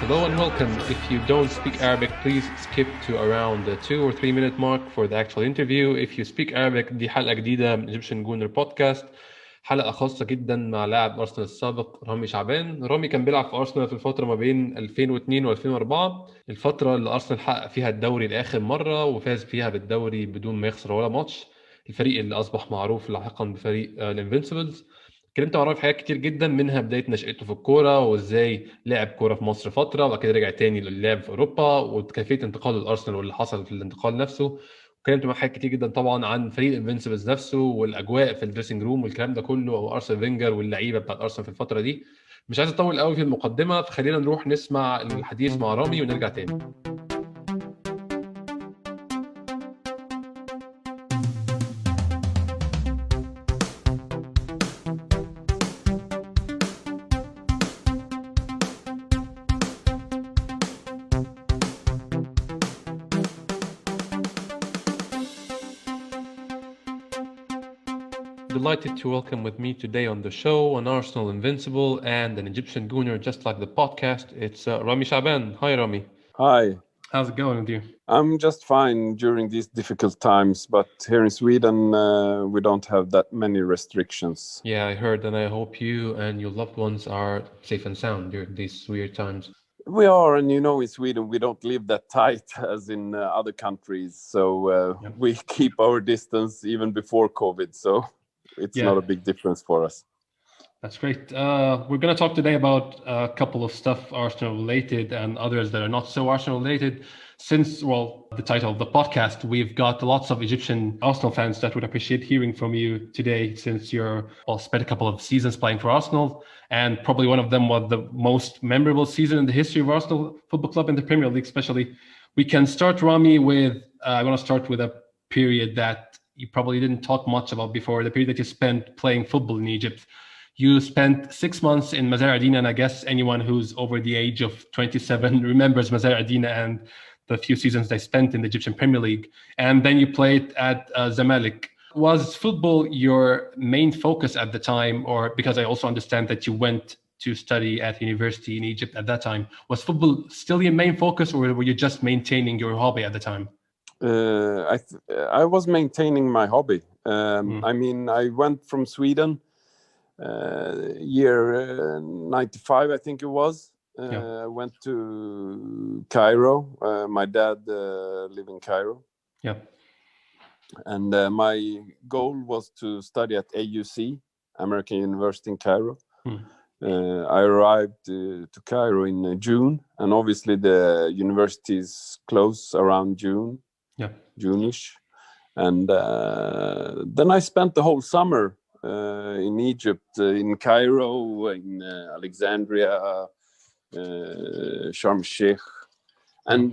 Hello and welcome. If you don't speak Arabic, please skip to around the 2 or 3 minute mark for the actual interview. If you speak Arabic, دي حلقة جديدة من Egyptian Gunner Podcast. حلقة خاصة جدا مع لاعب أرسنال السابق رامي شعبان. رامي كان بيلعب في أرسنال في الفترة ما بين 2002 و 2004، الفترة اللي أرسنال حقق فيها الدوري لآخر مرة وفاز فيها بالدوري بدون ما يخسر ولا ماتش، الفريق اللي أصبح معروف لاحقا بفريق الانفنسبلز. اتكلمت مع رامي في حاجات كتير جدا، منها بداية نشأته في الكورة وازاي لعب كورة في مصر فترة وبعد كده رجع تاني للعب في أوروبا وكيفية انتقاله لأرسنال واللي حصل في الانتقال نفسه. اتكلمت مع حاجات كتير جدا طبعا عن فريق الانفنسبلز نفسه والأجواء في الدريسنج روم والكلام ده كله وأرسنال فينجر واللعيبة بتاعت أرسنال في الفترة دي. مش عايز أطول قوي في المقدمة، فخلينا نروح نسمع الحديث مع رامي ونرجع تاني. Delighted to welcome with me today on the show an Arsenal Invincible and an Egyptian Gooner just like the podcast. It's Rami Shaaban. Hi, Rami. Hi. How's it going with you? I'm just fine during these difficult times, but here in Sweden we don't have that many restrictions. Yeah, I heard, and I hope you and your loved ones are safe and sound during these weird times. We are, and you know, in Sweden we don't live that tight as in other countries, so we keep our distance even before COVID, so it's not a big difference for us. That's great. We're going to talk today about a couple of stuff Arsenal related and others that are not so Arsenal related. Since, the title of the podcast, we've got lots of Egyptian Arsenal fans that would appreciate hearing from you today, since you're spent a couple of seasons playing for Arsenal, and probably one of them was the most memorable season in the history of Arsenal Football Club in the Premier League, especially. We can start, Rami, with, I want to start with a period that you probably didn't talk much about before, the period that you spent playing football in Egypt. You spent 6 months in Mazar Adina, and I guess anyone who's over the age of 27 remembers Mazar Adina and the few seasons they spent in the Egyptian Premier League. And then you played at Zamalek. Was football your main focus at the time? Or, because I also understand that you went to study at university in Egypt at that time, was football still your main focus, or were you just maintaining your hobby at the time? I was maintaining my hobby. I mean, I went from Sweden year 95, I think it was. Went to Cairo. My dad lived in Cairo. Yeah. And my goal was to study at AUC, American University in Cairo. I arrived to Cairo in June, and obviously the universities close around June. June-ish. And then I spent the whole summer in Egypt, in Cairo, in Alexandria, Sharm el-Sheikh. And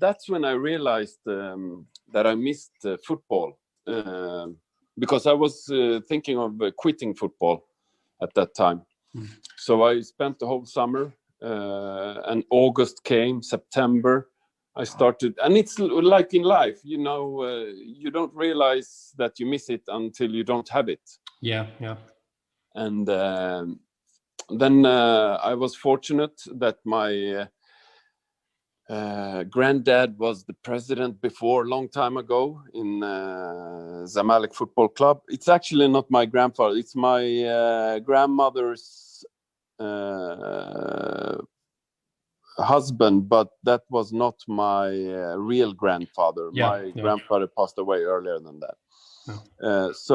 that's when I realized that I missed football, because I was thinking of quitting football at that time. So I spent the whole summer, and August came, September, I started, and it's like in life, you know, you don't realize that you miss it until you don't have it. Yeah. And then I was fortunate that my granddad was the president before, a long time ago, in Zamalek Football Club. It's actually not my grandfather, it's my grandmother's husband, but that was not my real grandfather. My grandfather passed away earlier than that. So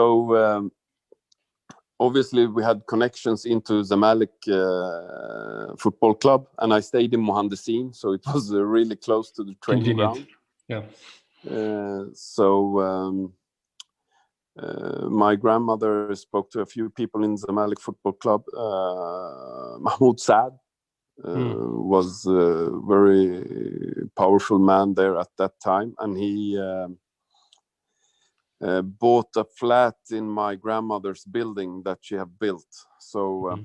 obviously we had connections into Zamalek Football Club, and I stayed in Mohandesin, so it was really close to the training ground. So my grandmother spoke to a few people in Zamalek Football Club. Mahmoud Saad was a very powerful man there at that time, and he bought a flat in my grandmother's building that she had built. So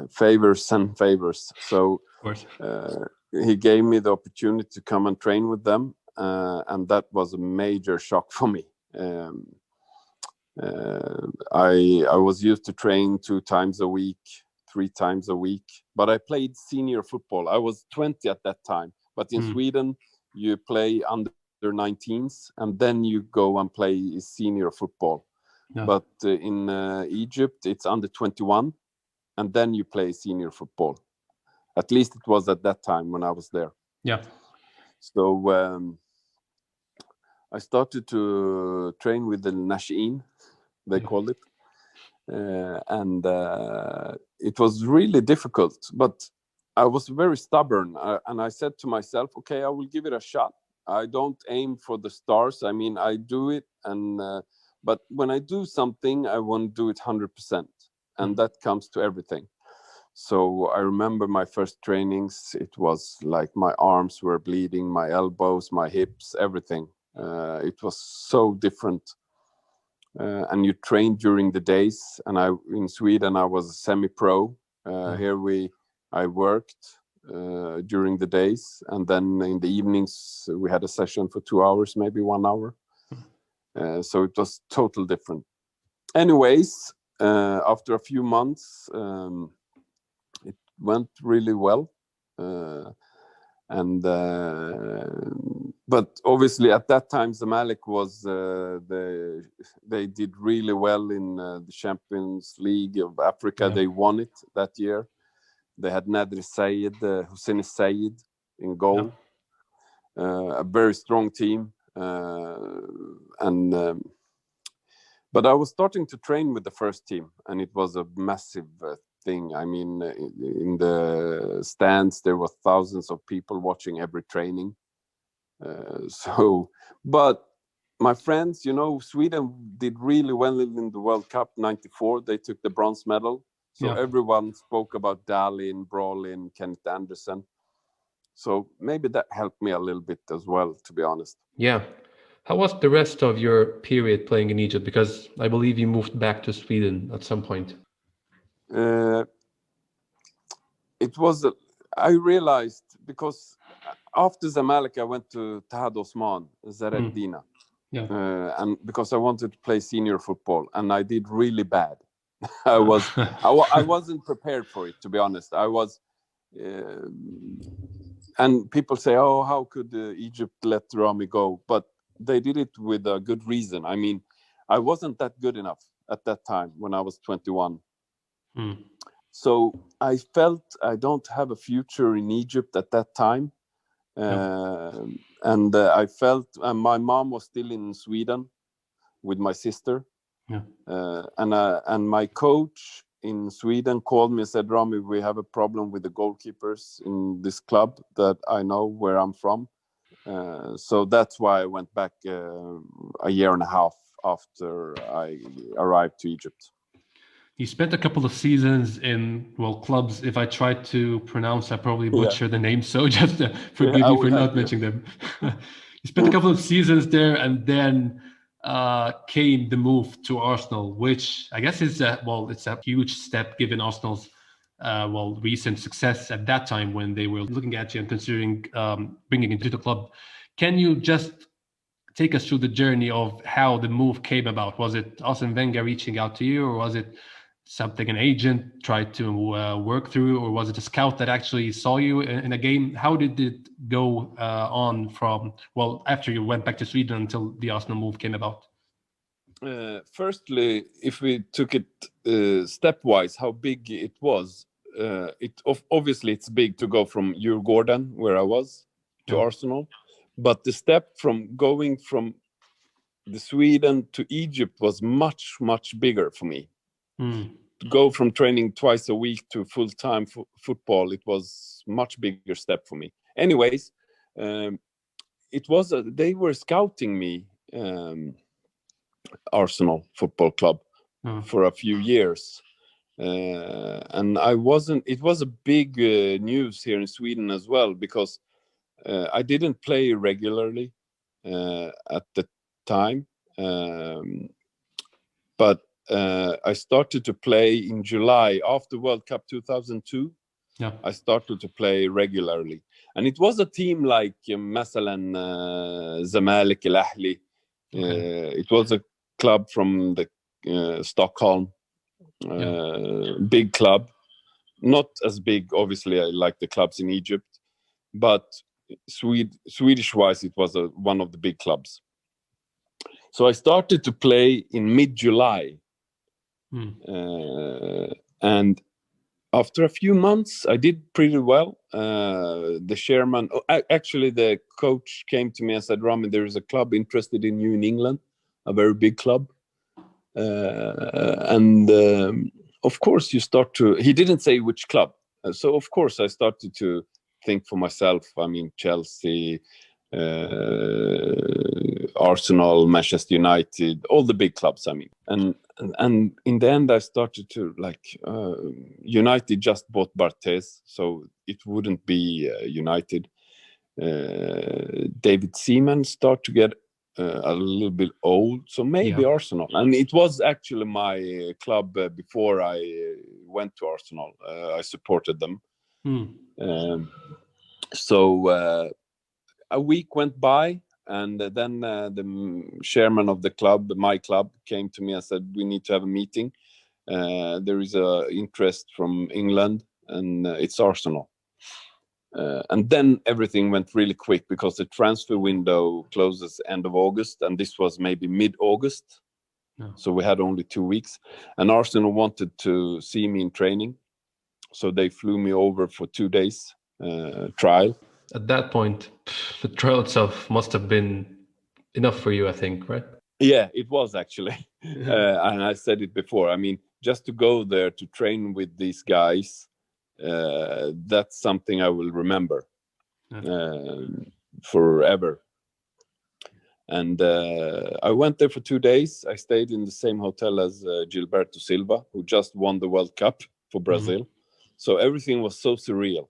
favors and favors. So he gave me the opportunity to come and train with them, and that was a major shock for me. I was used to train 2 times a week, 3 times a week. But I played senior football. I was 20 at that time. But in Sweden, you play under 19s, and then you go and play senior football. Yeah. But in Egypt, it's under 21, and then you play senior football. At least it was at that time when I was there. Yeah. So I started to train with the Nashin, they call it. And it was really difficult, but I was very stubborn. And I said to myself, okay, I will give it a shot. I don't aim for the stars. I mean, I do it. But when I do something, I want to do it 100%. And that comes to everything. So I remember my first trainings. It was like my arms were bleeding, my elbows, my hips, everything. It was so different. And you train during the days. And in Sweden, I was a semi-pro. Here I worked during the days. And then in the evenings, we had a session for 2 hours, maybe 1 hour. So it was totally different. Anyways, after a few months, it went really well. But obviously at that time, Zamalek was they did really well in the Champions League of Africa. Yeah. They won it that year. They had Nadir Sayed, Hussein Sayed in goal. Yeah. A very strong team. But I was starting to train with the first team, and it was a massive thing. I mean, in the stands, there were thousands of people watching every training. But my friends, Sweden did really well in the World Cup '94. They took the bronze medal. So everyone spoke about Dahlin, Brolin, Kenneth Anderson. So maybe that helped me a little bit as well, to be honest. Yeah. How was the rest of your period playing in Egypt? Because I believe you moved back to Sweden at some point. I realized, because after Zamalek, I went to Tahad Osman, Zareddina. And because I wanted to play senior football, and I did really bad. I wasn't prepared for it, to be honest. And people say, oh, how could Egypt let Rami go? But they did it with a good reason. I mean, I wasn't that good enough at that time when I was 21. So I felt I don't have a future in Egypt at that time. And I felt my mom was still in Sweden with my sister. And my coach in Sweden called me and said, Rami, we have a problem with the goalkeepers in this club that I know where I'm from. So that's why I went back a year and a half after I arrived to Egypt. You spent a couple of seasons in, clubs. If I try to pronounce, I probably butcher the name. So just forgive me for not mentioning them. You spent a couple of seasons there, and then came the move to Arsenal, which I guess is it's a huge step given Arsenal's recent success at that time when they were looking at you and considering bringing you to the club. Can you just take us through the journey of how the move came about? Was it Arsene Wenger reaching out to you, or was it something an agent tried to work through, or was it a scout that actually saw you in a game? How did it go on from, after you went back to Sweden until the Arsenal move came about? Firstly, if we took it stepwise, how big it was, obviously it's big to go from Djurgården, where I was, to Arsenal. But the step from going from the Sweden to Egypt was much, much bigger for me. To go from training twice a week to full-time football, it was much bigger step for me. Anyways, they were scouting me, Arsenal Football Club, for a few years. And it was a big news here in Sweden as well, because I didn't play regularly at the time. But I started to play in July after World Cup 2002. I started to play regularly, and it was a team like مثلا Zamalek, الأهلي. It was a club from the Stockholm, big club, not as big, obviously, like the clubs in Egypt, but Swedish-wise, it was one of the big clubs. So I started to play in mid-July. And after a few months, I did pretty well. The chairman, actually the coach came to me and said, Rami, there is a club interested in you in England, a very big club. Of course you start to, he didn't say which club. So of course I started to think for myself. I mean, Chelsea, Arsenal, Manchester United, all the big clubs. I mean, and in the end, I started to United just bought Barthez, so it wouldn't be United. David Seaman started to get a little bit old, so maybe Arsenal. And it was actually my club before I went to Arsenal. I supported them. So a week went by, and then the chairman of the club, my club, came to me and said, we need to have a meeting. There is a interest from England, and it's Arsenal. And then everything went really quick because the transfer window closes end of August, and this was maybe mid-August. So we had only 2 weeks, and Arsenal wanted to see me in training. So they flew me over for 2 days trial. At that point, the trial itself must have been enough for you, I think, right? Yeah, it was actually. And I said it before. I mean, just to go there to train with these guys, that's something I will remember forever. And I went there for 2 days. I stayed in the same hotel as Gilberto Silva, who just won the World Cup for Brazil. So everything was so surreal.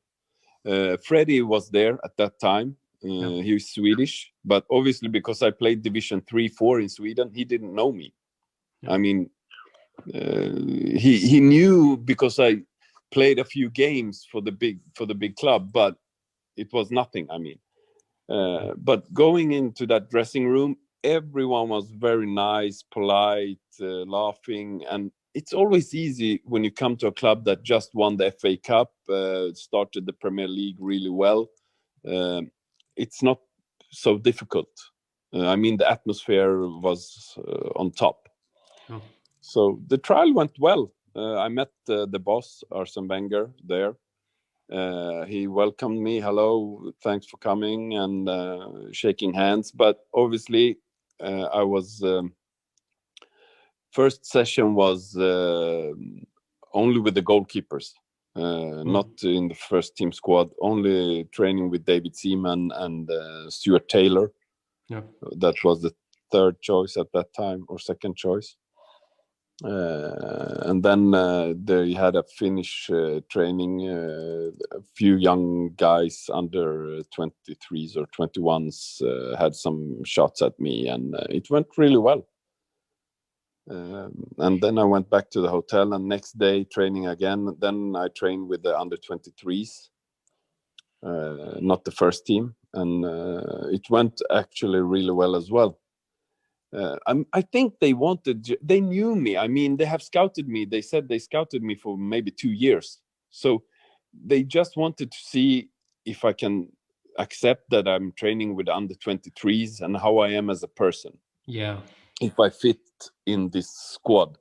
Freddie was there at that time. He was Swedish, but obviously because I played Division 3-4 in Sweden, he didn't know me. I mean, he knew because I played a few games for the big club, but it was nothing. I mean, but going into that dressing room, everyone was very nice, polite, laughing, and it's always easy when you come to a club that just won the FA Cup, started the Premier League really well. It's not so difficult. I mean, the atmosphere was on top. So the trial went well. I met the boss, Arsene Wenger, there. He welcomed me. Hello, thanks for coming, and shaking hands. But obviously, I was... first session was only with the goalkeepers, not in the first team squad, only training with David Seaman and Stuart Taylor. That was the third choice at that time, or second choice. And then they had a Finnish training. A few young guys under 23s or 21s had some shots at me, and it went really well. And then I went back to the hotel, and next day training again. Then I trained with the under 23s, not the first team, and it went actually really well as well. I think they knew me. I mean, they have scouted me. They said they scouted me for maybe 2 years. So they just wanted to see if I can accept that I'm training with under 23s and how I am as a person. Yeah. If I fit in this squad.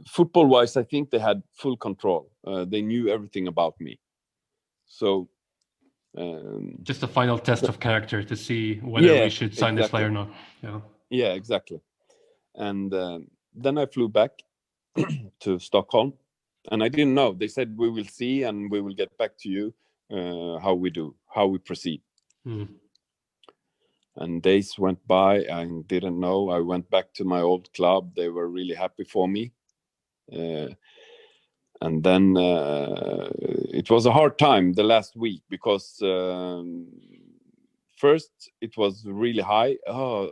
Football-wise, I think they had full control. They knew everything about me. So... just a final test of character to see whether we should sign this player or not. Yeah, exactly. And then I flew back to Stockholm, and I didn't know. They said, we will see, and we will get back to you how we proceed. And days went by. I didn't know. I went back to my old club. They were really happy for me. And then it was a hard time the last week because first it was really high. Oh,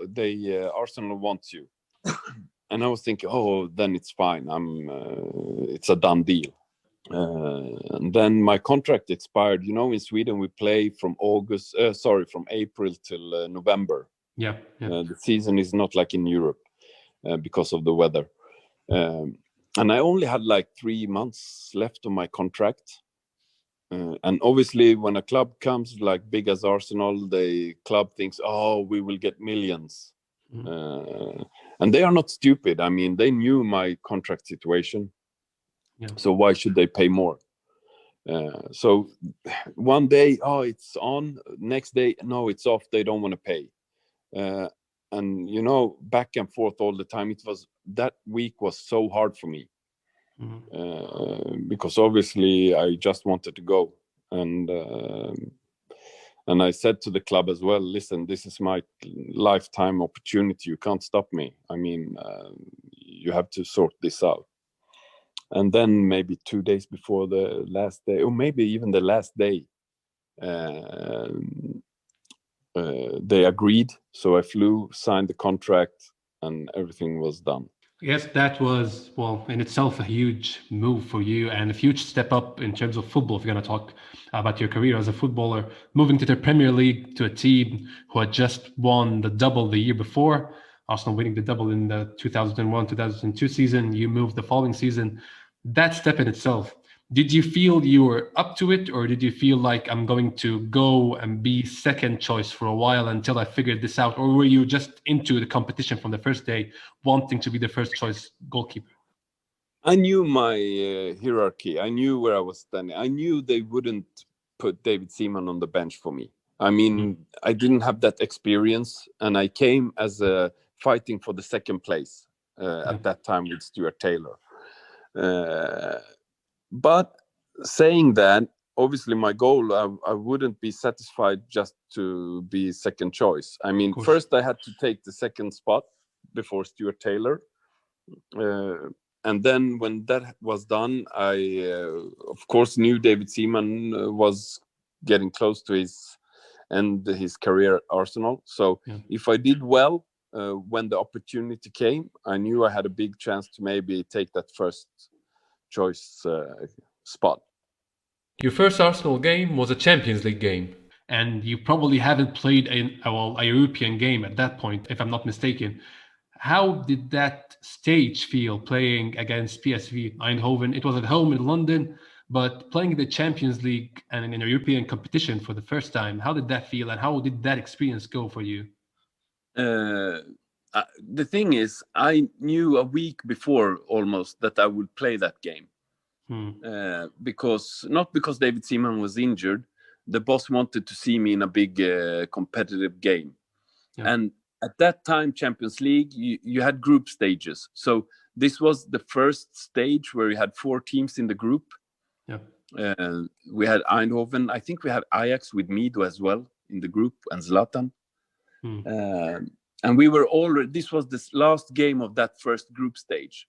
Arsenal wants you. And I was thinking, oh, then it's fine. It's a done deal. And then my contract expired. You know, in Sweden we play from April till November. The season is not like in Europe because of the weather. and I only had like 3 months left of my contract. And obviously, when a club comes like big as Arsenal, the club thinks, "Oh, we will get millions," and they are not stupid. I mean, they knew my contract situation, so why should they pay more? So one day, oh, it's on. Next day, no, it's off. They don't want to pay, and back and forth all the time. That week was so hard for me. Because obviously I just wanted to go, and I said to the club as well, listen, this is my lifetime opportunity, you can't stop me. I mean, you have to sort this out. And then maybe 2 days before the last day, or maybe even the last day, they agreed, so I flew, signed the contract, and everything was done. Yes, that was, well, in itself, a huge move for you and a huge step up in terms of football. If you're going to talk about your career as a footballer, moving to the Premier League, to a team who had just won the double the year before, Arsenal winning the double in the 2001-2002 season, you moved the following season. That step in itself, did you feel you were up to it, or did you feel like I'm going to go and be second choice for a while until I figured this out? Or were you just into the competition from the first day, wanting to be the first choice goalkeeper? I knew my hierarchy. I knew where I was standing. I knew they wouldn't put David Seaman on the bench for me. I mean, I didn't have that experience, and I came as fighting for the second place at that time with Stuart Taylor. But saying that, obviously my goal, I wouldn't be satisfied just to be second choice. I mean, first I had to take the second spot before Stuart Taylor. And then when that was done, I, of course, knew David Seaman was getting close to his career at Arsenal. So if I did well, when the opportunity came, I knew I had a big chance to maybe take that first choice spot. Your first Arsenal game was a Champions League game. And you probably haven't played a European game at that point, if I'm not mistaken. How did that stage feel, playing against PSV Eindhoven? It was at home in London, but playing the Champions League and in a European competition for the first time, how did that feel, and how did that experience go for you? The thing is, I knew a week before almost that I would play that game. Because David Seaman was injured, the boss wanted to see me in a big competitive game. And at that time, Champions League, you had group stages. So this was the first stage where you had 4 teams in the group. We had Eindhoven. I think we had Ajax with Mido as well in the group, and Zlatan. And we were already, this was the last game of that first group stage.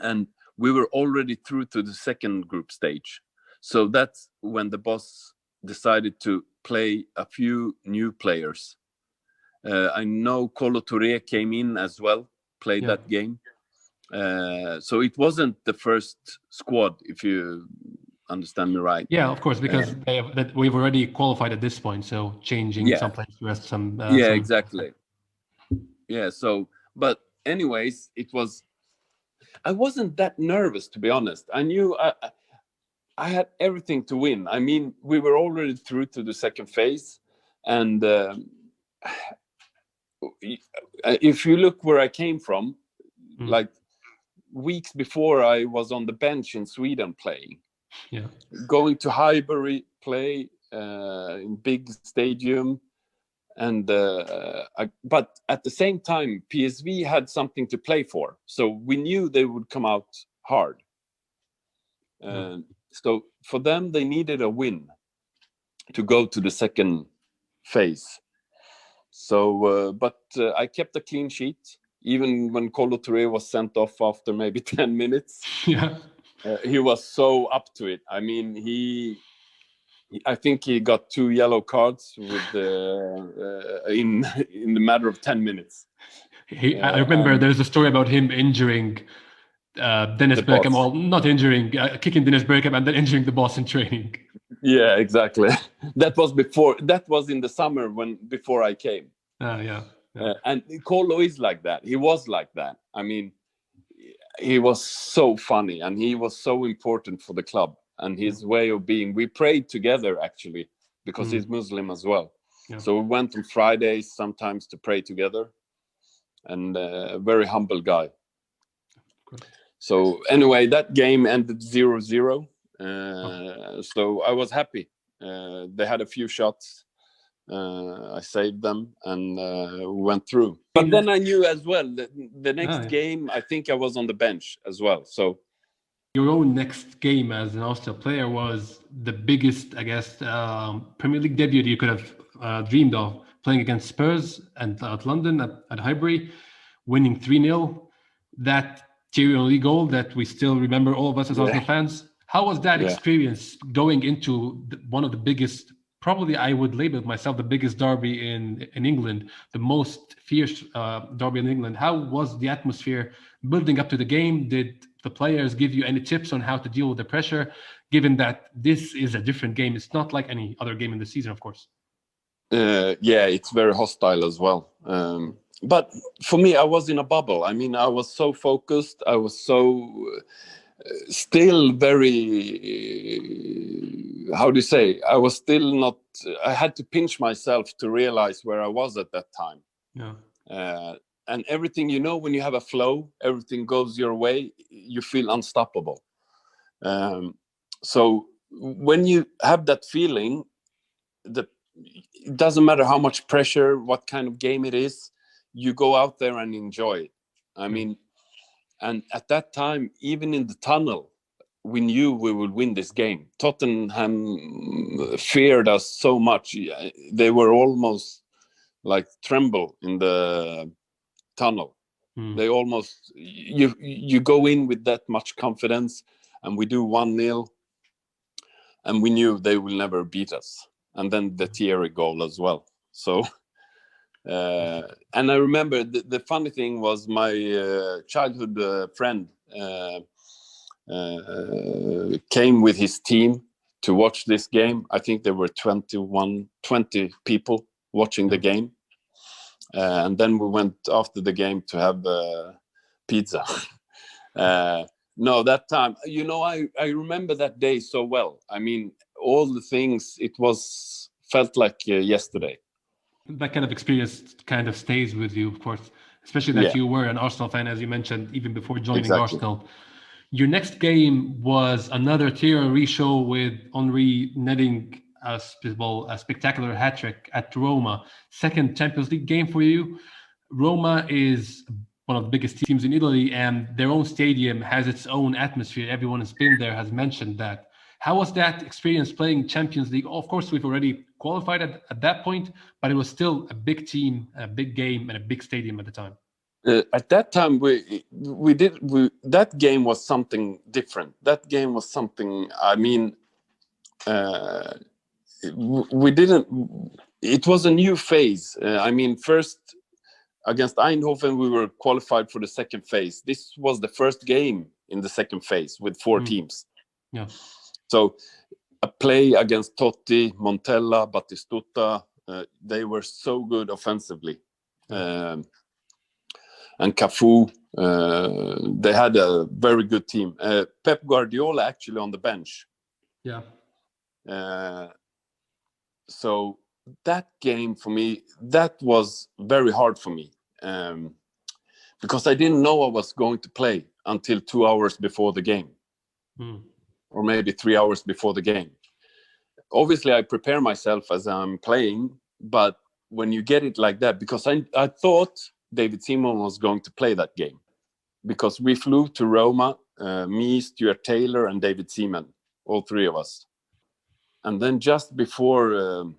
And we were already through to the second group stage. So that's when the boss decided to play a few new players. I know Kolo Touré came in as well, played that game. So it wasn't the first squad, if you understand me right. Yeah, of course, because we've already qualified at this point. So changing some players to rest some. Exactly. Yeah. So, but anyways, I wasn't that nervous, to be honest. I knew I had everything to win. I mean, we were already through to the second phase, and if you look where I came from, like weeks before, I was on the bench in Sweden playing. Going to Highbury, play in big stadium, and but at the same time, PSV had something to play for, so we knew they would come out hard. So for them, they needed a win to go to the second phase. So, but I kept a clean sheet, even when Kolo Touré was sent off after maybe 10 minutes. He was so up to it. I mean, I think he got 2 yellow cards with in the matter of 10 minutes. I remember there's a story about him injuring Dennis Bergkamp, well, not injuring, kicking Dennis Bergkamp and then injuring the boss in training. Yeah, exactly. That was in the summer before I came. Yeah. And Kolo is like that. He was like that. I mean, he was so funny, and he was so important for the club, and his way of being. We prayed together, actually, because he's Muslim as well. Yeah. So we went on Fridays sometimes to pray together, and a very humble guy. Great. So anyway, that game ended 0-0. So I was happy. They had a few shots. I saved them, and we went through. But then I knew as well that the next game, I think I was on the bench as well. So your own next game as an Arsenal player was the biggest, I guess, Premier League debut you could have dreamed of, playing against Spurs and at London at Highbury, winning 3-0. That Thierry Henry goal that we still remember, all of us as Arsenal fans. How was that experience going into one of the biggest, probably I would label it myself, the biggest derby in England, the most fierce derby in England? How was the atmosphere building up to the game? Did the players give you any tips on how to deal with the pressure, given that this is a different game? It's not like any other game in the season, of course. Yeah, it's very hostile as well. But for me, I was in a bubble. I mean, I was so focused. I was so still very, how do you say? I was still not, I had to pinch myself to realize where I was at that time. Yeah. And everything, you know, when you have a flow, everything goes your way, you feel unstoppable. So when you have that feeling, it doesn't matter how much pressure, what kind of game it is, you go out there and enjoy it. I mean, and at that time, even in the tunnel, we knew we would win this game. Tottenham feared us so much. They were almost like tremble in the tunnel. They almost, you go in with that much confidence, and we do 1-0, and we knew they will never beat us. And then the Thierry goal as well. So, and I remember the funny thing was my childhood friend came with his team to watch this game. I think there were 20 people watching the game. And then we went after the game to have pizza. No, that time, you know, I remember that day so well. I mean, all the things, felt like yesterday. That kind of experience kind of stays with you, of course, especially that you were an Arsenal fan, as you mentioned, even before joining Arsenal. Your next game was another Thierry Henry show with Henry netting a spectacular hat-trick at Roma. Second Champions League game for you. Roma is one of the biggest teams in Italy, and their own stadium has its own atmosphere. Everyone has been there, has mentioned that. How was that experience playing Champions League? Of course, we've already qualified at that point, but it was still a big team, a big game, and a big stadium at the time. At that time, that game was something different. That game was something, I mean, it was a new phase. I mean, first against Eindhoven, we were qualified for the second phase. This was the first game in the second phase with 4 teams. Yeah. So a play against Totti, Montella, Battistuta, they were so good offensively. And Cafu, they had a very good team. Pep Guardiola actually on the bench. Yeah. So that game for me, that was very hard for me. Because I didn't know I was going to play until 2 hours before the game. Or maybe 3 hours before the game. Obviously, I prepare myself as I'm playing, but when you get it like that, because I thought David Seaman was going to play that game, because we flew to Roma, me, Stuart Taylor, and David Seaman, all 3 of us. And then just before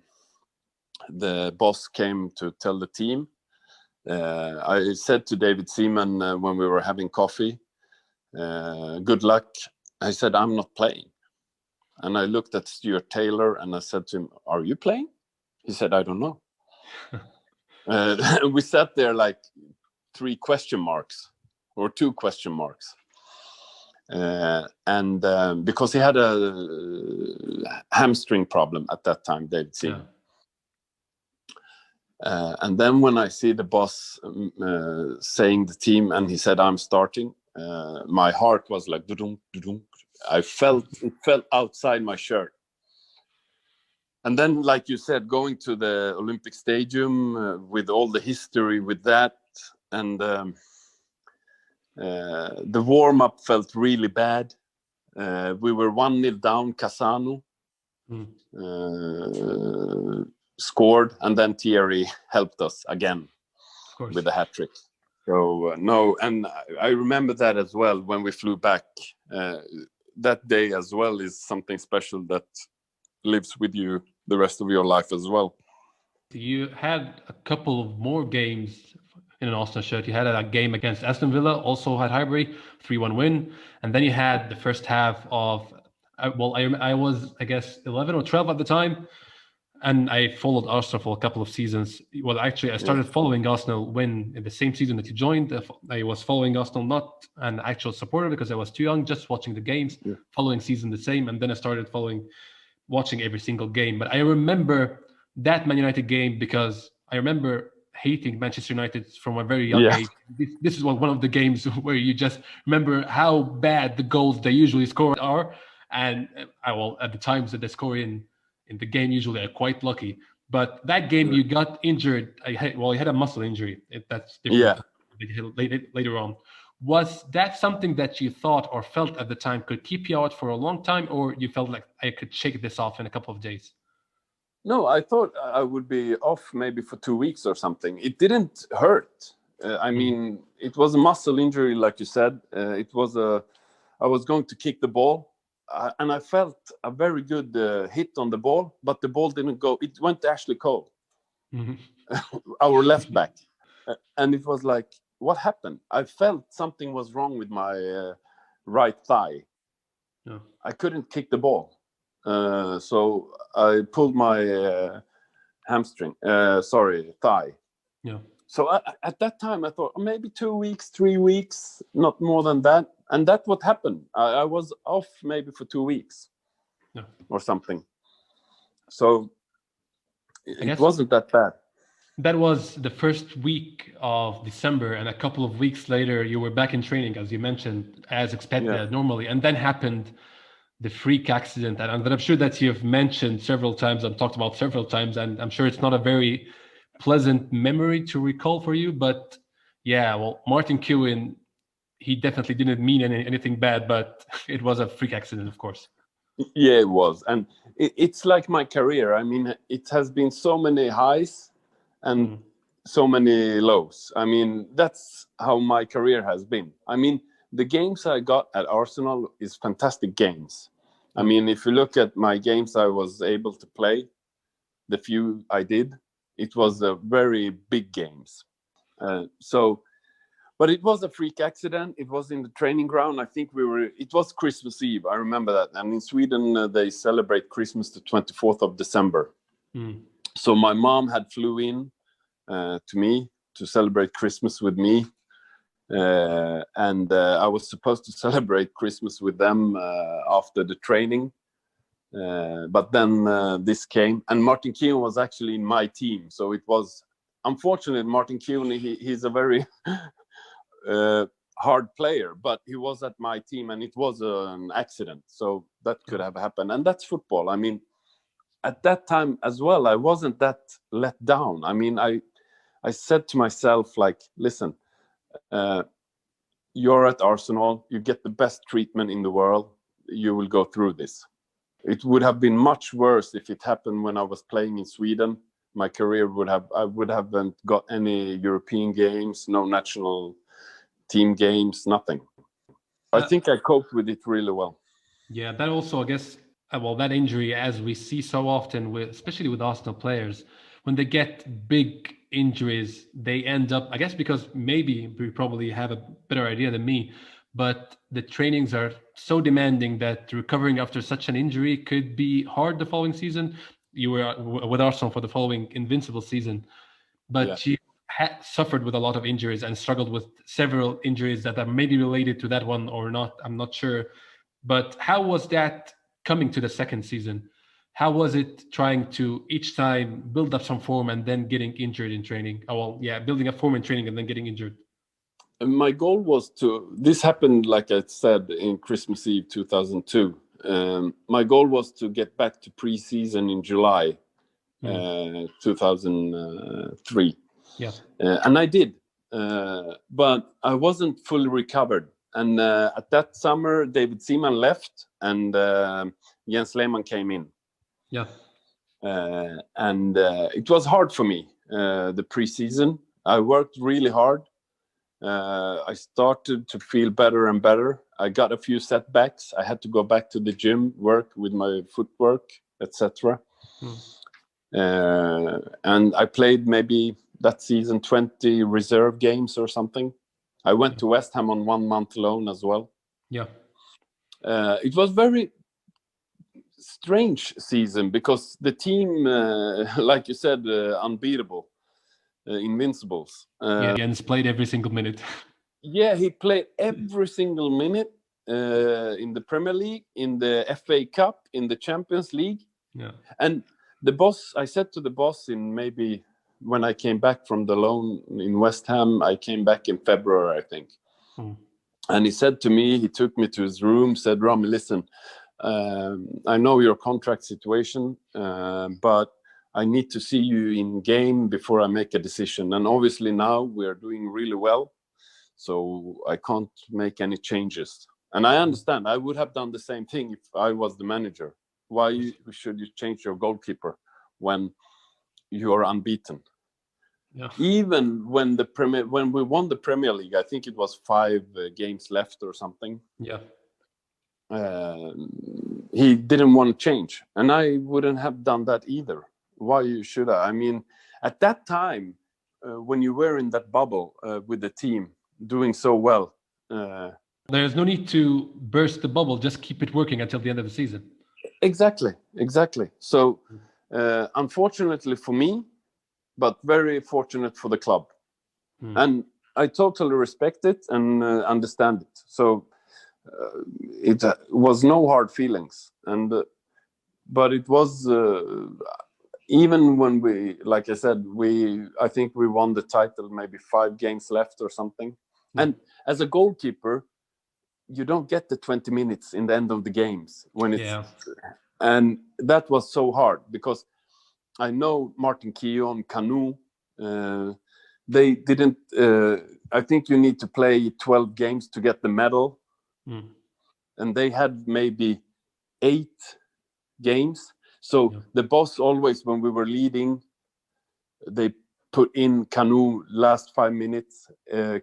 the boss came to tell the team, I said to David Seaman when we were having coffee, good luck. I said, I'm not playing. And I looked at Stuart Taylor and I said to him, are you playing? He said, I don't know. We sat there like 3 question marks or 2 question marks. And because he had a hamstring problem at that time, David Seaman. And then when I see the boss saying the team and he said, I'm starting, my heart was like, dudum, dudum. It felt outside my shirt. And then, like you said, going to the Olympic Stadium with all the history with that, and the warm-up felt really bad. We were 1-0 down. Casano scored, and then Thierry helped us again with a hat trick. So no, and I remember that as well when we flew back. That day as well is something special that lives with you the rest of your life as well. You had a couple of more games in an Arsenal shirt. You had a game against Aston Villa, also at Highbury, 3-1 win. And then you had the first half of, I was, I guess, 11 or 12 at the time. And I followed Arsenal for a couple of seasons. Well, actually, I started following Arsenal when in the same season that you joined. I was following Arsenal, not an actual supporter because I was too young, just watching the games, following season the same. And then I started watching every single game. But I remember that Man United game because I remember hating Manchester United from a very young age. This is one of the games where you just remember how bad the goals they usually score are. And at the times that they score in the game usually are quite lucky. But that game you got injured. You had a muscle injury. That's different. Later on. Was that something that you thought or felt at the time could keep you out for a long time, or you felt like I could shake this off in a couple of days? No, I thought I would be off maybe for 2 weeks or something. It didn't hurt. I mean, it was a muscle injury, like you said. I was going to kick the ball, and I felt a very good hit on the ball, but the ball didn't go. It went to Ashley Cole, our left back. And it was like, what happened? I felt something was wrong with my right thigh. Yeah. I couldn't kick the ball. So I pulled my thigh. Yeah. So at that time, I thought maybe 2 weeks, 3 weeks, not more than that. And that's what happened. I was off maybe for 2 weeks or something. So it wasn't that bad. That was the first week of December, and a couple of weeks later, you were back in training, as you mentioned, as expected normally. And then happened the freak accident, and I'm sure that you've mentioned several times and talked about several times, and I'm sure it's not a very pleasant memory to recall for you. But Martin Keown, he definitely didn't mean anything bad, but it was a freak accident, of course. Yeah, it was. And it's like my career. I mean, it has been so many highs and so many lows. I mean, that's how my career has been. I mean, the games I got at Arsenal is fantastic games. I mean, if you look at my games I was able to play, the few I did, it was very big games. But it was a freak accident. It was in the training ground. I think it was Christmas Eve. I remember that. And in Sweden, they celebrate Christmas the 24th of December. So my mom had flew in to me to celebrate Christmas with me. And I was supposed to celebrate Christmas with them after the training. But then this came. And Martin Keown was actually in my team. So it was, unfortunately, Martin Keown, he's a very hard player. But he was at my team and it was an accident. So that could have happened. And that's football. I mean, at that time as well, I wasn't that let down. I mean, I said to myself, like, listen, you're at Arsenal, you get the best treatment in the world, you will go through this. It would have been much worse if it happened when I was playing in Sweden. My career I would haven't got any European games, no national team games, nothing. I think I coped with it really well. Yeah, that also, I guess, that injury, as we see so often, especially with Arsenal players, when they get big injuries, they end up, I guess, because maybe we probably have a better idea than me, but the trainings are so demanding that recovering after such an injury could be hard the following season. You were with Arsenal for the following invincible season, but you suffered with a lot of injuries and struggled with several injuries that are maybe related to that one or not. I'm not sure. But how was that coming to the second season? How was it trying to each time build up some form and then getting injured in training? Building up form in training and then getting injured. My goal was this happened, like I said, in Christmas Eve 2002. My goal was to get back to pre-season in July 2003. Yeah. And I did, but I wasn't fully recovered. And at that summer, David Seaman left and Jens Lehmann came in. Yeah. And it was hard for me, the pre-season. I worked really hard. I started to feel better and better. I got a few setbacks. I had to go back to the gym, work with my footwork, etc. And I played maybe that season 20 reserve games or something. I went to West Ham on 1 month loan as well. Yeah. It was very strange season because the team, like you said, unbeatable. Invincibles. Jens played every single minute. Yeah, he played every single minute in the Premier League, in the FA Cup, in the Champions League. Yeah. And I said to the boss in maybe when I came back from the loan in West Ham, I came back in February, I think. And he said to me, he took me to his room, said, Rami, listen, I know your contract situation, but I need to see you in game before I make a decision. And obviously now we are doing really well, so I can't make any changes. And I understand. I would have done the same thing if I was the manager. Why should you change your goalkeeper when you are unbeaten? Yeah. Even when we won the Premier League, I think it was 5 games left or something. Yeah. He didn't want to change, and I wouldn't have done that either. Why should I? I mean, at that time, when you were in that bubble with the team doing so well, there's no need to burst the bubble. Just keep it working until the end of the season. Exactly. So, unfortunately for me, but very fortunate for the club, and I totally respect it and understand it. So it was no hard feelings, and but it was. Even when we, like I said, I think we won the title maybe 5 games left or something. And as a goalkeeper, you don't get the 20 minutes in the end of the games when it's, and that was so hard because I know Martin Keown, Kanu, they didn't, I think you need to play 12 games to get the medal. And they had maybe 8 games. So the boss always, when we were leading, they put in Kanu last 5 minutes,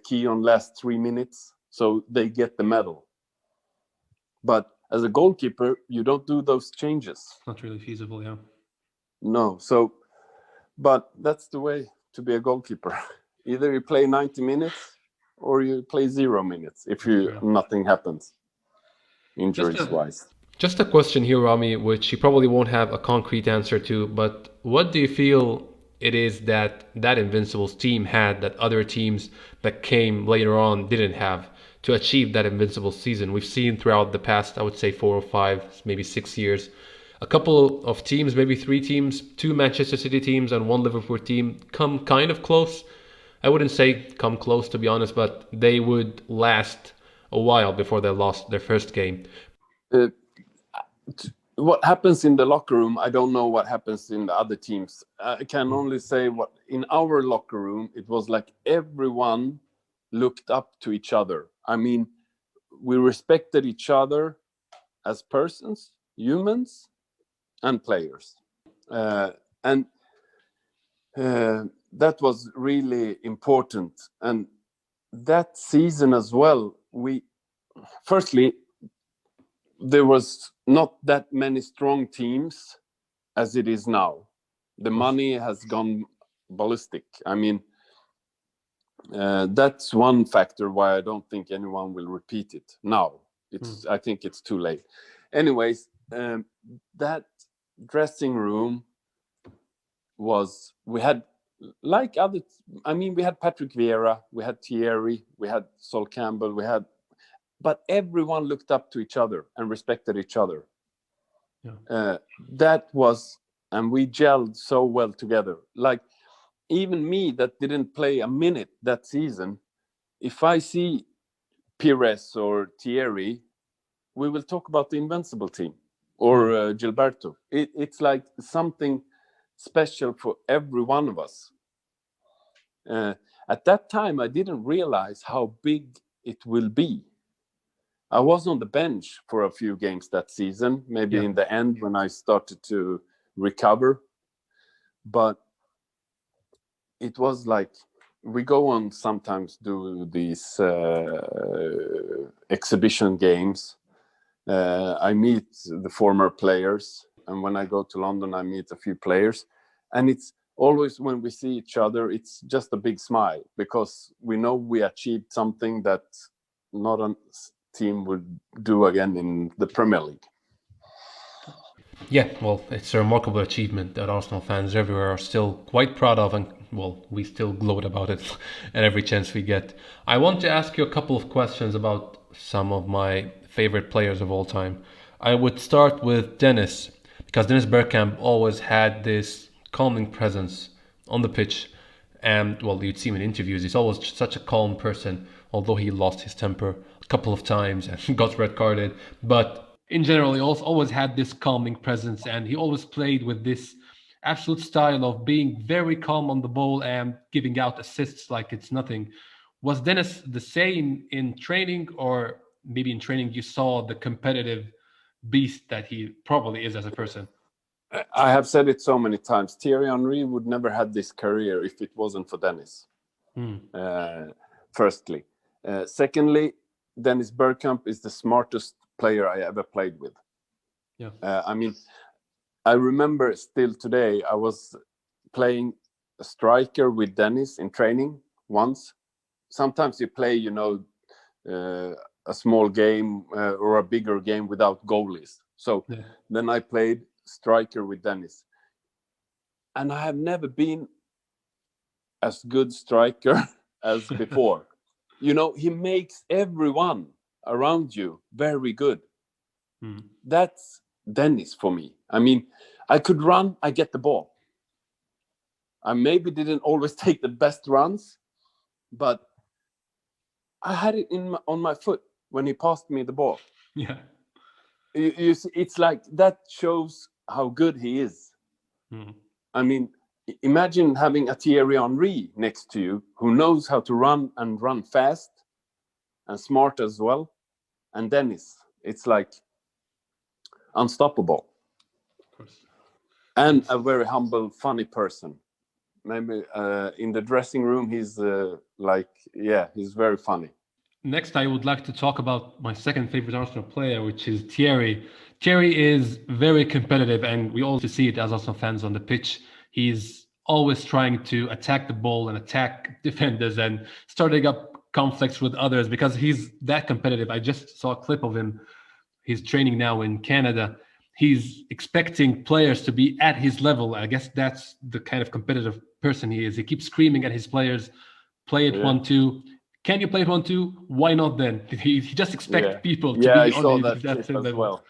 Keown last 3 minutes, so they get the medal. But as a goalkeeper, you don't do those changes. Not really feasible, yeah. No, so, but that's the way to be a goalkeeper. Either you play 90 minutes or you play 0 minutes if nothing happens, injuries-wise. Just a question here, Rami, which you probably won't have a concrete answer to, but what do you feel it is that Invincibles team had that other teams that came later on didn't have to achieve that Invincibles season? We've seen throughout the past, I would say 4 or 5, maybe 6 years, a couple of teams, maybe 3 teams, 2 Manchester City teams and 1 Liverpool team come kind of close. I wouldn't say come close, to be honest, but they would last a while before they lost their first game. What happens in the locker room, I don't know what happens in the other teams. I can only say what in our locker room, it was like everyone looked up to each other. I mean, we respected each other as persons, humans, and players. And that was really important. And that season as well, firstly, there was not that many strong teams as it is now. The money has gone ballistic. I mean, that's one factor why I don't think anyone will repeat it now. I think it's too late. Anyways, that dressing room we had like other. I mean, we had Patrick Vieira, we had Thierry, we had Sol Campbell, but everyone looked up to each other and respected each other. That was, and we gelled so well together. Like even me that didn't play a minute that season, if I see Pires or Thierry, we will talk about the Invincible team or Gilberto. It's like something special for every one of us. At that time, I didn't realize how big it will be. I was on the bench for a few games that season, maybe in the end when I started to recover. But it was like, we go on sometimes do these exhibition games. I meet the former players. And when I go to London, I meet a few players. And it's always when we see each other, it's just a big smile because we know we achieved something that not a team would do again in the Premier League. Yeah, well, it's a remarkable achievement that Arsenal fans everywhere are still quite proud of, and well, we still gloat about it at every chance we get. I want to ask you a couple of questions about some of my favorite players of all time. I would start with Dennis, because Dennis Bergkamp always had this calming presence on the pitch. And well, you'd see him in interviews, he's always such a calm person, although he lost his temper a couple of times and got red carded. But in general, he also always had this calming presence, and he always played with this absolute style of being very calm on the ball and giving out assists like it's nothing. Was Dennis the same in training, or maybe in training you saw the competitive beast that he probably is as a person? I have said it so many times. Thierry Henry would never had this career if it wasn't for Dennis. Firstly. Secondly, Dennis Bergkamp is the smartest player I ever played with. Yeah. I mean, I remember still today, I was playing a striker with Dennis in training once. Sometimes you play, a small game or a bigger game without goalies. So then I played striker with Dennis. And I have never been as good striker as before. He makes everyone around you very good. That's Dennis for me. I mean, I could run, I get the ball. I maybe didn't always take the best runs, but I had it on my foot when he passed me the ball. Yeah. You see, it's like that shows how good he is. I mean, imagine having a Thierry Henry next to you who knows how to run and run fast and smart as well. And Dennis, it's like unstoppable. Of course. And a very humble, funny person. Maybe in the dressing room, he's he's very funny. Next, I would like to talk about my second favorite Arsenal player, which is Thierry. Thierry is very competitive, and we all see it as Arsenal fans on the pitch. He's always trying to attack the ball and attack defenders and starting up conflicts with others because he's that competitive. I just saw a clip of him. He's training now in Canada. He's expecting players to be at his level. I guess that's the kind of competitive person he is. He keeps screaming at his players, play it 1-2. Can you play it 1-2? Why not then? He just expects people to be on that level. Well.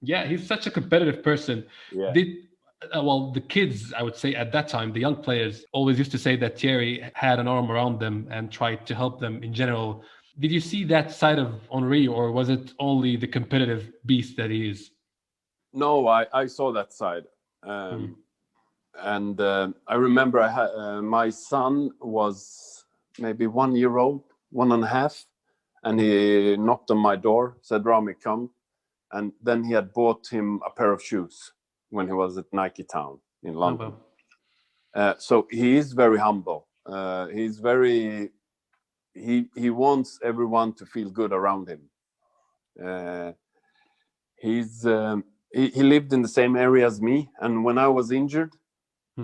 Yeah, he's such a competitive person. Yeah. The kids, I would say at that time, the young players always used to say that Thierry had an arm around them and tried to help them in general. Did you see that side of Henry, or was it only the competitive beast that he is? No, I saw that side. And I remember I had my son was maybe 1 year old, 1.5, and he knocked on my door, said, "Rami, come." And then he had bought him a pair of shoes when he was at Nike Town in London. So he is very humble. He's very, he wants everyone to feel good around him. He lived in the same area as me. And when I was injured,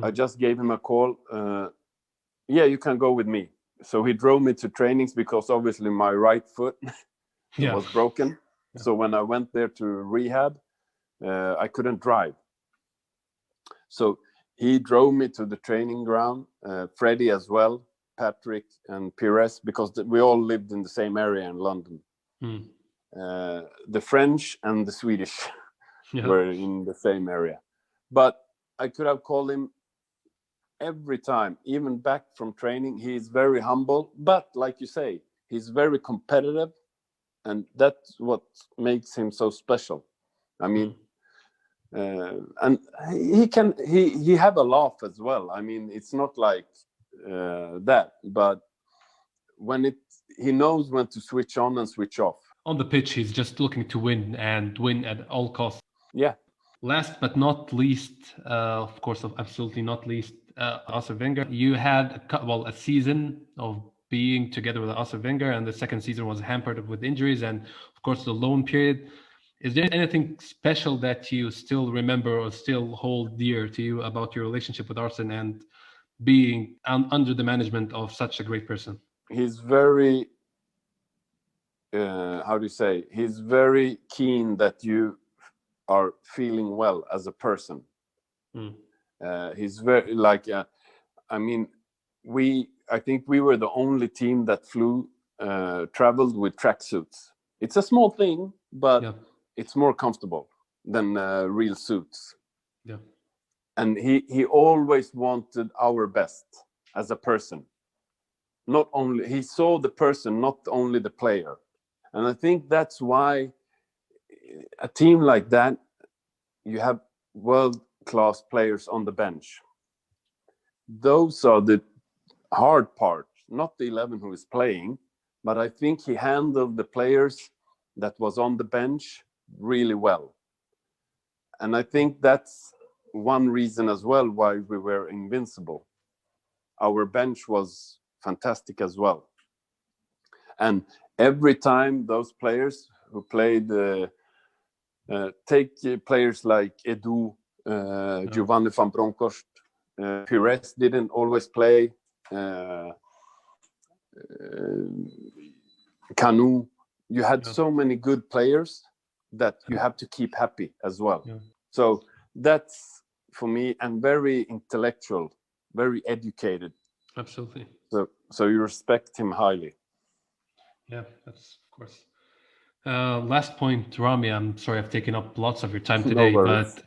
I just gave him a call. You can go with me. So he drove me to trainings because obviously my right foot was broken. So when I went there to rehab, I couldn't drive. So he drove me to the training ground, Freddie as well, Patrick and Pires, because we all lived in the same area in London. The French and the Swedish were in the same area. But I could have called him every time, even back from training. He's very humble, but like you say, He's very competitive, and that's what makes him so special. I mean, and he have a laugh as well. I mean, it's not like that, but he knows when to switch on and switch off. On the pitch, he's just looking to win and win at all costs. Yeah. Last but not least, of course, absolutely not least, Arsene Wenger. You had a season of being together with Arsene Wenger, and the second season was hampered with injuries and, of course, the loan period. Is there anything special that you still remember or still hold dear to you about your relationship with Arsene and being under the management of such a great person? He's very, he's very keen that you are feeling well as a person. He's very I think we were the only team that traveled with tracksuits. It's a small thing, but it's more comfortable than real suits. Yeah. And he always wanted our best as a person. He saw the person, not only the player. And I think that's why a team like that, you have world-class players on the bench. Those are the hard part, not the 11 who is playing, but I think he handled the players that was on the bench really well. And I think that's one reason as well why we were invincible. Our bench was fantastic as well. And every time those players who played, take players like Edu, Giovanni van Bronckhorst, Pires didn't always play, Kanu. You had so many good players that you have to keep happy as well. Yeah. So that's, for me, and very intellectual, very educated. Absolutely. So you respect him highly. Yeah, that's of course. Last point, Rami, I'm sorry I've taken up lots of your time today, but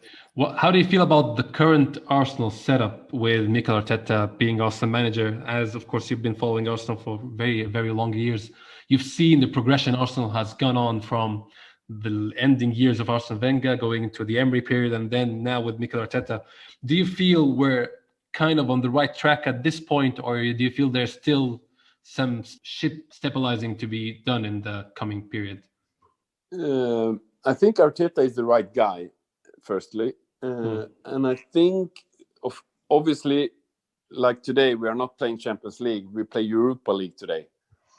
how do you feel about the current Arsenal setup with Mikel Arteta being Arsenal manager? As of course you've been following Arsenal for very, very long years. You've seen the progression Arsenal has gone on from the ending years of Arsene Wenger going into the Emery period, and then now with Mikel Arteta. Do you feel we're kind of on the right track at this point, or do you feel there's still some ship stabilizing to be done in the coming period? I think Arteta is the right guy, firstly. And I think, obviously, like today, we are not playing Champions League. We play Europa League today.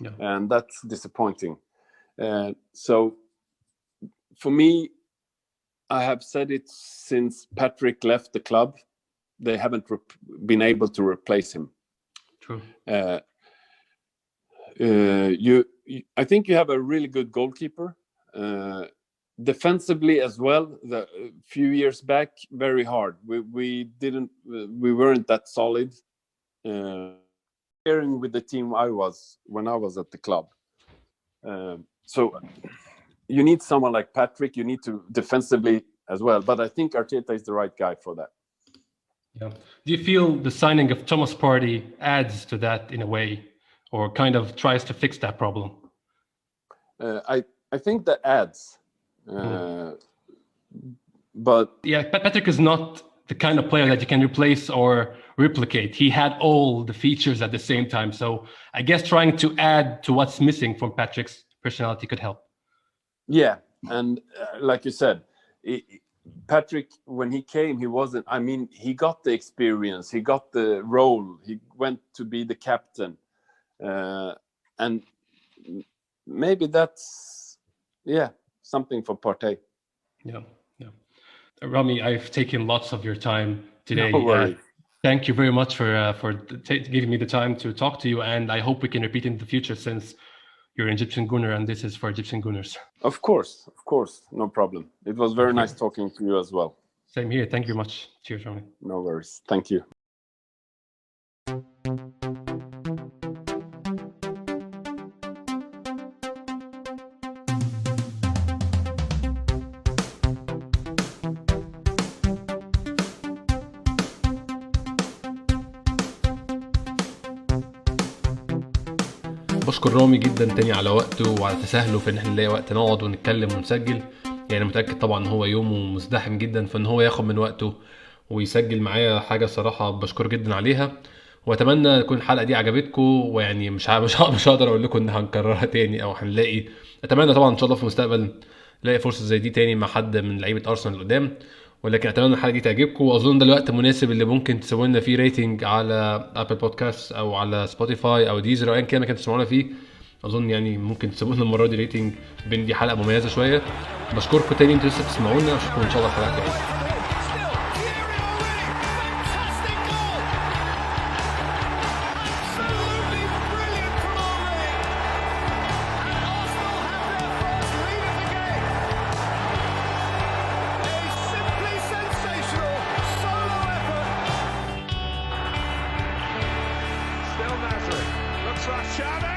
Yeah. And that's disappointing. So, for me, I have said it since Patrick left the club. They haven't been able to replace him. True. I think you have a really good goalkeeper. Defensively as well, a few years back, very hard. We weren't that solid. Comparing with the team when I was at the club. So you need someone like Patrick. You need to defensively as well. But I think Arteta is the right guy for that. Yeah. Do you feel the signing of Thomas Partey adds to that in a way, or kind of tries to fix that problem? I think that adds. But yeah, Patrick is not the kind of player that you can replace or replicate. He had all the features at the same time. So I guess trying to add to what's missing from Patrick's personality could help. Yeah. And like you said, Patrick, when he came, he got the experience. He got the role. He went to be the captain. And maybe that's, something for Partey. Yeah. Rami, I've taken lots of your time today. No worries. Thank you very much for giving me the time to talk to you, and I hope we can repeat in the future since you're an Egyptian Gunner and this is for Egyptian Gunners. Of course, no problem. It was very nice talking to you as well. Same here. Thank you very much. Cheers, Rami. No worries. Thank you. بشكر رامي جدا تاني على وقته وعلى تساهله في ان احنا نلاقي وقت نقعد ونتكلم ونسجل. يعني متأكد طبعا هو يومه مزدحم جدا، فان هو ياخد من وقته ويسجل معايا حاجة صراحة بشكر جدا عليها. واتمنى تكون الحلقة دي عجبتكم، ويعني مش هقدر اقول لكم ان هنكررها تاني او هنلاقي. اتمنى طبعا ان شاء الله في المستقبل نلاقي فرصة زي دي تاني مع حد من لعيبة ارسنال القدام. ولكن اتمنى الحلقه دي تعجبكم، واظن ده الوقت المناسب اللي ممكن تسووا لنا فيه ريتنج على ابل بودكاست او على سبوتيفاي او ديزر او ايا كان مكان تسمعونا فيه. اظن يعني ممكن تسووا لنا المره دي ريتنج، بين دي حلقه مميزه شويه. بشكركم تاني انتوا لسه بتسمعونا، اشوفكم ان شاء الله الحلقه الجايه. Shaaban!